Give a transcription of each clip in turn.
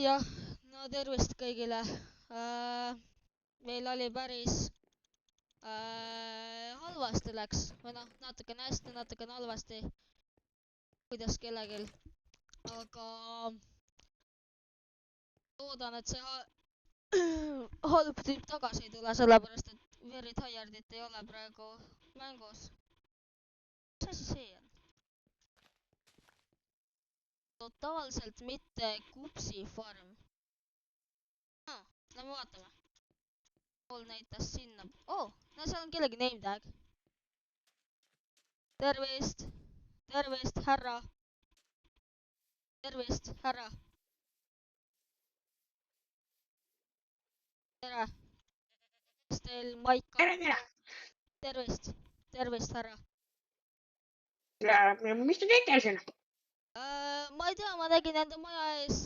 Jah, no tervist kõigile. Meil oli päris halvasti läks. Või noh, natukene hästi, natukene halvasti. Kuidas kellegil. Aga loodan, et see halb tüüp tagasi ei tule, sellepärast et Very Tiredit ei ole praegu mängus. Mis asi see on? Totaalselt mitte Kupsi farm. Lähme vaatame. Pool näitas sinna. Oh, no seal on kellegi name tag. Tervist. Tervist, härra. Tervist, härra. Tere. Kas teil maik on? Tere. Tervist. Tervist, härra. Mis te teete siin? Ma ei tea, ma nägin enda maja ees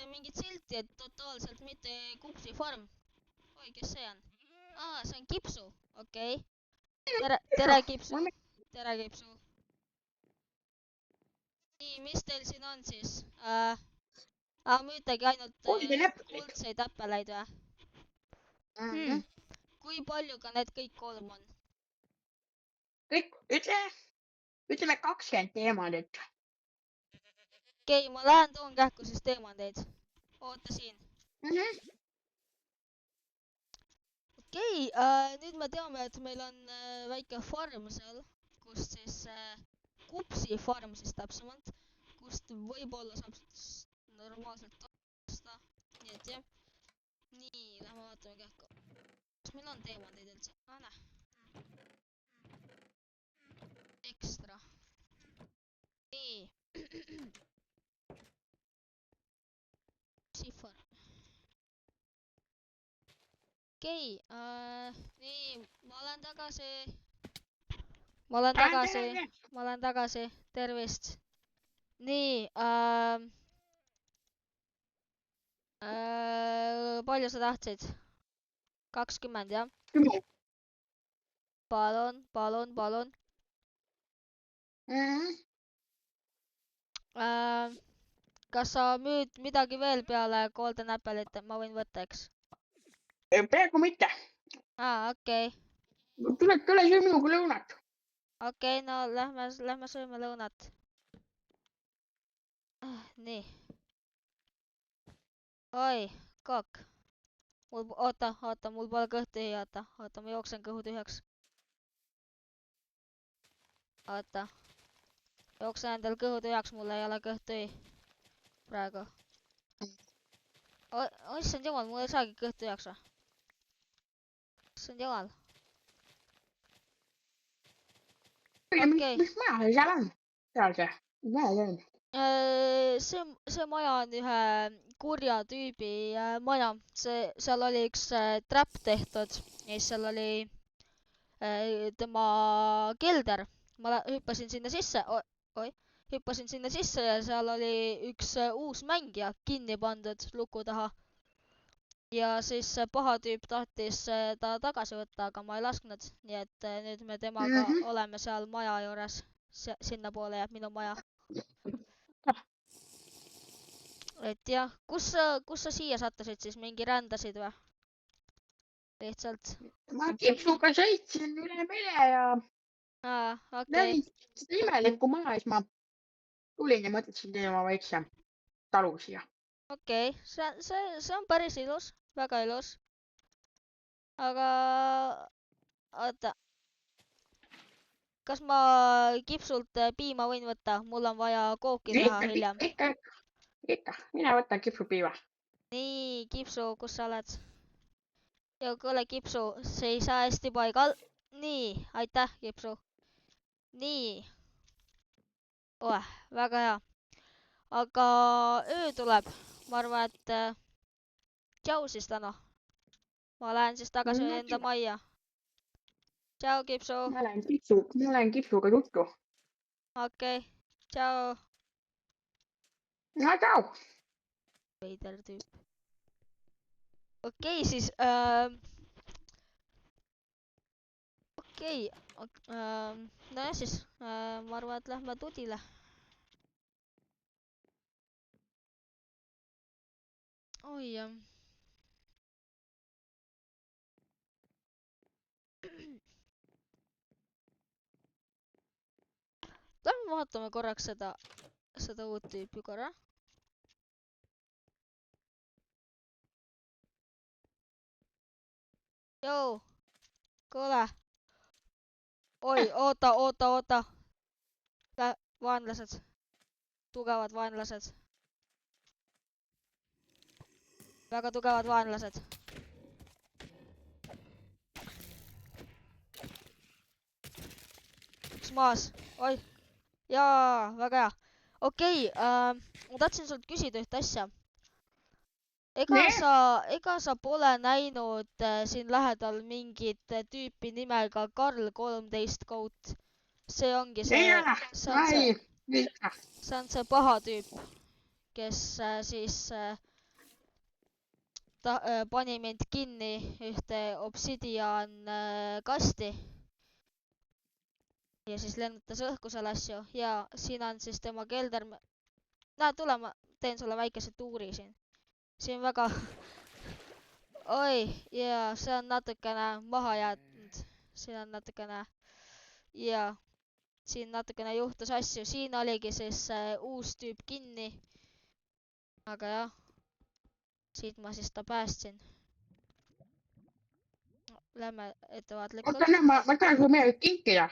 mingit silti, et totaalselt mitte Kupsi farm. Oi, kes see on? See on Kipsu. Okei. Tere, Kipsu. Tere, Kipsu. Nii, mis teil siin on siis? Müütegi ainult kuldseid äppeleid või? Kui palju ka need kõik kolm on? Kõik, ütleme 20 teemandit. Okei, ma lähen toon kähku siis teemandeid. Oota siin. Okei, nüüd me teame, et meil on väike farm seal, kust siis Kupsi farm siis täpsemalt, kust võib-olla saab normaalselt osta. Nii et jah. Nii, lähme vaatame kähku. Kas meil on teemandeid üldse? Näe. Ekstra. Nii. Kupsi farm. Okei, nii, ma olen tagasi, tervist. Nii, palju sa tahtsid? 20, jah? 10. Palun. Kas sa müüd midagi veel peale Golden Apple'it, ma võin võtta, eks? Praegu mitte. Okei. Tule söö minuga lõunat. Okei, no lähme sööme lõunat. Nii. Oi, kokk. Oota, mul pole kõht tühi, oota, ma jooksen kõhu tühjaks. Oota. Jooksen endal kõhu tühjaks, mul ei ole kõht tühi. Praegu. Issand jumal, mul ei saagi kõht tühjaks või? Issand jumal. Okei. Mis maja seal on? Seal see. Maja on. See maja on ühe kurja tüübi maja. Seal oli üks trap tehtud ja siis seal oli tema kelder. Ma hüppasin sinna sisse. Hüppasin sinna sisse ja seal oli üks uus mängija kinni pandud luku taha. Ja siis paha tüüp tahtis ta tagasi võtta, aga ma ei lasknud. Nii et nüüd me temaga oleme seal maja juures. Sinna poole jääb minu maja. Et jah, kus sa siia sattusid siis? Mingi rändasid või? Lihtsalt. Ma Kipsuga sõitsin üle mere ja nägin seda imelikku maja, siis ma tulin ja mõtlesin teha oma väikse talu siia. Okei, see on päris ilus, väga ilus. Aga oota. Kas ma Kipsult piima võin võtta? Mul on vaja kooki teha hiljem. Ikka, mina võtan Kipsupiima. Nii, Kipsu, kus sa oled? Joo, kuule Kipsu, seisa hästi paigal. Nii, aitäh Kipsu. Nii. Väga hea. Aga öö tuleb. Ma arvan, et tšau siis täna. Ma lähen siis tagasi enda majja. Tšau Kipsu. Ma olen Kipsuga tuttu. Okei, tšau. No tšau. Veider tüüp. Okei, siis nojah siis, ma arvan, et lähme tudile. oi jah. Lähme vaatame korraks seda uut tüüpi korra. Joo, kuule. Oi, oota. Vaenlased. Tugevad vaenlased. Väga tugevad vaenlased. Üks maas. Oi. Jaa, väga hea. Okei, ma tahtsin sult küsida ühte asja. Ega sa pole näinud siin lähedal mingit tüüpi nimega Karl 13 Goat? See ongi see, see on see paha tüüp, kes siis pani mind kinni ühte obsidian kasti. Ja siis lennutas õhku seal asju ja siin on siis tema kelder. Näe, tule, ma teen sulle väikese tuuri siin. Siin väga... Oi, jaa, see on natukene maha jätnud. Siin on natukene... Jaa, siin natukene juhtus asju. Siin oligi siis uus tüüp kinni. Aga jah, siit ma siis ta päästsin. Lähme ettevaatlikult. Oota, ma tahan sulle midagi kinkida.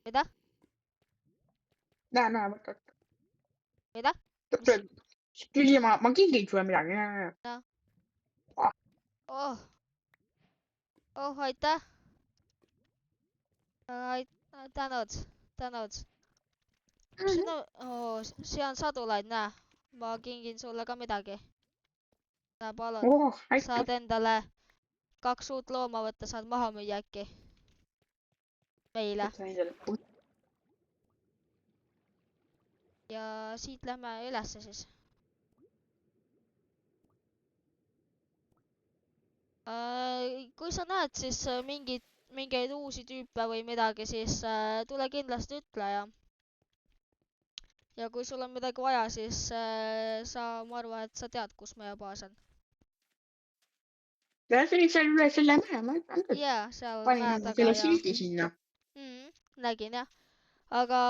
Mida? Näe, võta. Mida? Küsi, ma kingin sulle midagi. Oh, aitäh. Tänud. Siin on sadulaid, näe. Ma kingin sulle ka midagi. Näe, palun. Saad endale 2 uut looma võtta, saad maha müüa äkki. Meile. Ja siit lähme ülesse siis. Kui sa näed siis mingeid uusi tüüpe või midagi, siis tule kindlasti ütle ja kui sul on midagi vaja, siis ma arvan, et sa tead, kus meie baas on. Ja see oli seal üle selle mäe, ma ütlen küll. Jaa, seal mäe taga. Panin selle sildi sinna. Nägin jah. Aga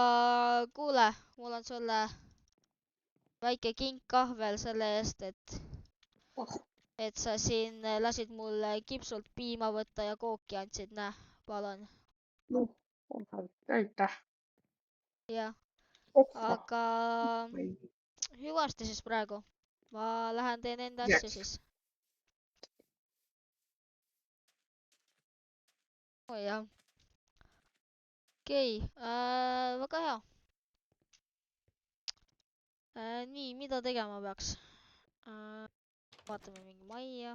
kuule, mul on sulle väike kink kah veel selle eest, et sa siin lasid mul kipsult piima võtta ja kooki andsid, näe, palun. Aitäh. Jah, aga hüvasti siis praegu. Ma lähen teen enda asju siis. Oi jah. Okei, väga hea. Nii, mida tegema peaks? Vaatame mingi majja.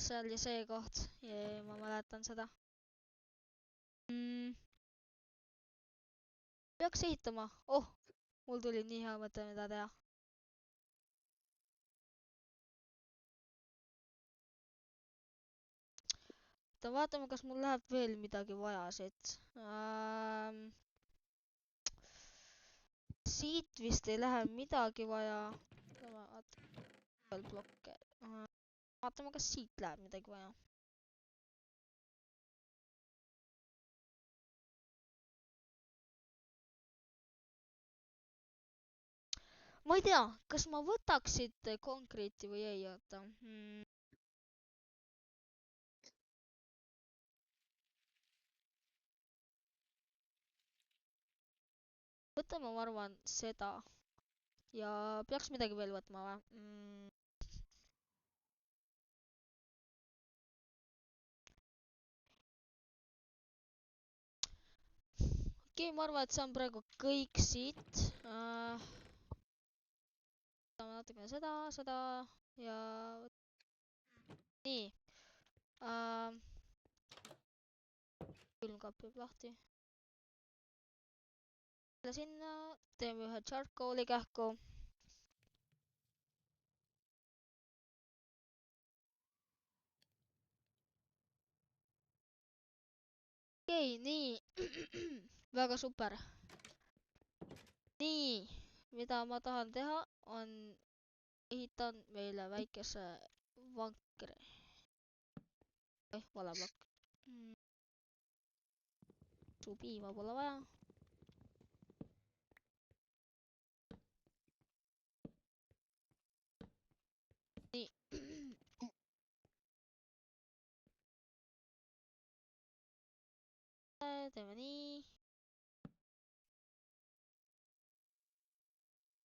See oli see koht ja ma mäletan seda. Peaks ehitama. Oh, mul tuli nii hea mõte, mida teha. Vaatame, kas mul läheb veel midagi vaja siit. Siit vist ei lähe midagi vaja. Vaatame, kas siit läheb midagi vaja. Ma ei tea, kas ma võtaks siit konkreeti või ei, oota. Võtame, ma arvan, seda. Ja peaks midagi veel võtma või? Okei, ma arvan, et see on praegu kõik siit. Võtame natukene seda ja... Nii. Külmkapp jääb lahti. Sinna teeme ühe charcoal'i kähku. Okei, nii. Väga super. Nii. mida ma tahan teha, on ehitan meile väikese vankri. Vale plokk. Piima pole vaja. Nii. Teeme nii.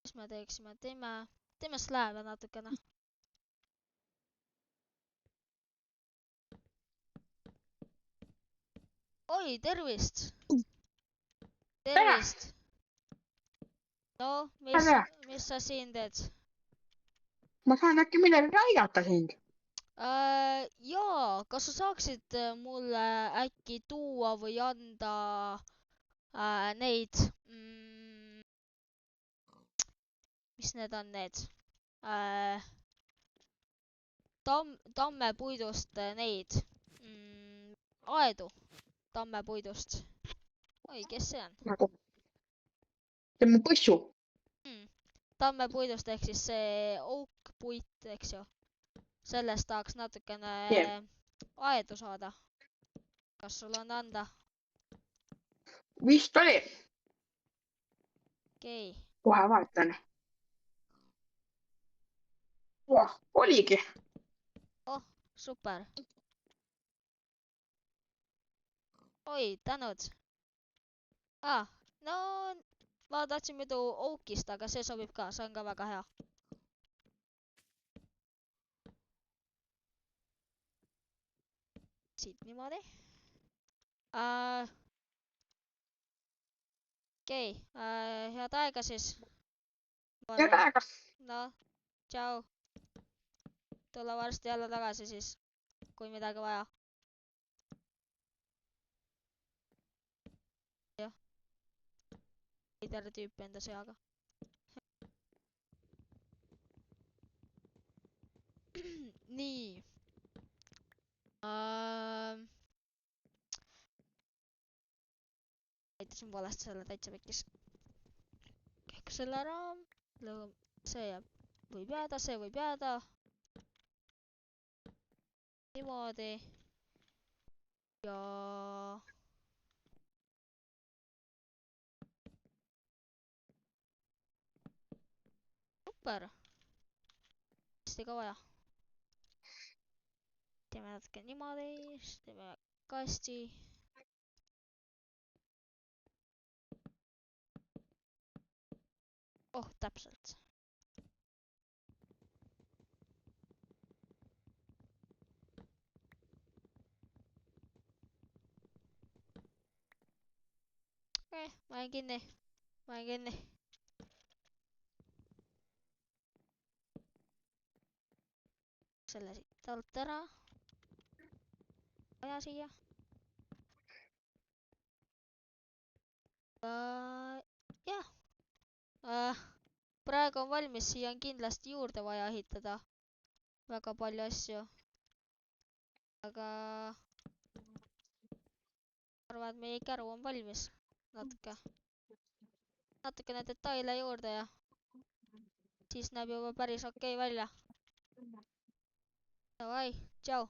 Mis me teeksime? Teeme slääve natukene. Oi, tervist! Tervist! No, mis sa siin teed? Ma saan äkki midagi aidata sind. Jaa, kas sa saaksid mulle äkki tuua või anda neid, mis need on need? Tammepuidust neid, aedu tammepuidust. Oi, kes see on? See on mu põssu. Tammepuidust ehk siis see oak-puit, eks ju. Sellest tahaks natukene aedu saada. Kas sul on anda? Vist oli. Okei. Kohe vaatan. Oligi. Oh, super. Oi, tänud. No, ma tahtsin muidu oakist, aga see sobib ka, see on ka väga hea. Siit niimoodi. Okei, head aega siis. Head aega. No, tšau. Tule varsti jälle tagasi siis, kui midagi vaja. Jah. Veider tüüp enda seaga. Nii. Näitasin valesti selle täitsa pekkis. Käiku selle ära. See jääb. Võib jääda, see võib jääda. Niimoodi. Ja... Super. Hästi ka vaja. Teeme natuke niimoodi. Siis teeme kasti. Oh, täpselt. Ma jäin kinni. Selle siit alt ära. Vaja siia. Jah. Praegu on valmis, siia on kindlasti juurde vaja ehitada. Väga palju asju. Aga... arvan, et meie käru on valmis. Natukene detaile juurde ja... siis näeb juba päris okei välja. Davai, tšau.